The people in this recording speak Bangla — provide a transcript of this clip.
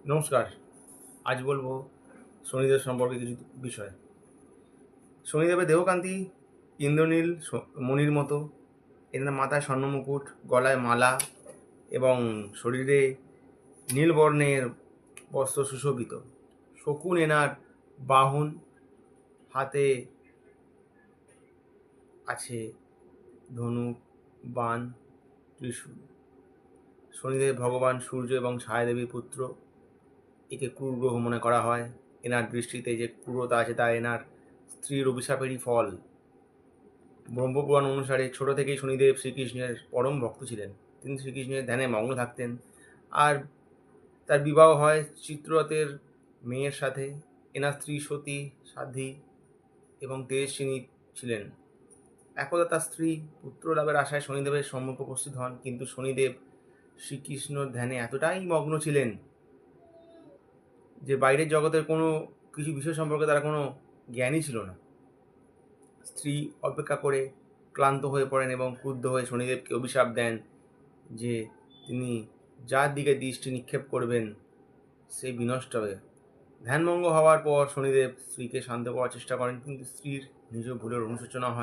নমস্কার। আজ বলবো শনিদেব সম্পর্কে কিছু বিষয়। শনিদেবের দেহকান্তি ইন্দ্রনীল মণির মতো। এনার মাথায় স্বর্ণমুকুট, গলায় মালা এবং শরীরে নীল বর্ণের বস্ত্র সুশোভিত। শকুন এনার বাহন, হাতে আছে ধনুক, বাণ, ত্রিশূল। শনিদেব ভগবান সূর্য এবং ছায়াদেবীর পুত্র। একে ক্রূর গ্রহ মনে করা হয়। এনার দৃষ্টিতে যে ক্রূরতা আছে তা এনার স্ত্রীর অভিশাপেরই ফল। ব্রহ্মপুরাণ অনুসারে ছোট থেকেই শনিদেব শ্রীকৃষ্ণের পরম ভক্ত ছিলেন। তিনি শ্রীকৃষ্ণের ধ্যানে মগ্ন থাকতেন। আর তার বিবাহ হয় চিত্ররথের মেয়ের সাথে। এনার স্ত্রী সতী, সাধ্বী এবং তেজস্বিনী ছিলেন। একদা তার স্ত্রী পুত্র লাভের আশায় শনিদেবের সম্মুখে উপস্থিত হন, কিন্তু শনিদেব শ্রীকৃষ্ণর ধ্যানে এতটাই মগ্ন ছিলেন যে বাইরের জগতের কোনো কিছু বিষয় সম্পর্কে তারা কোনো জ্ঞানই ছিল না। স্ত্রী অপেক্ষা করে ক্লান্ত হয়ে পড়েন এবং ক্রুদ্ধ হয়ে শনিদেবকে অভিশাপ দেন যে তিনি যার দিকে দৃষ্টি নিক্ষেপ করবেন সে বিনষ্ট হবে। ধ্যানভঙ্গ হওয়ার পর শনিদেব স্ত্রীকে শান্ত করার চেষ্টা করেন, কিন্তু স্ত্রীর নিজ ভুলের অনুশোচনা হয়।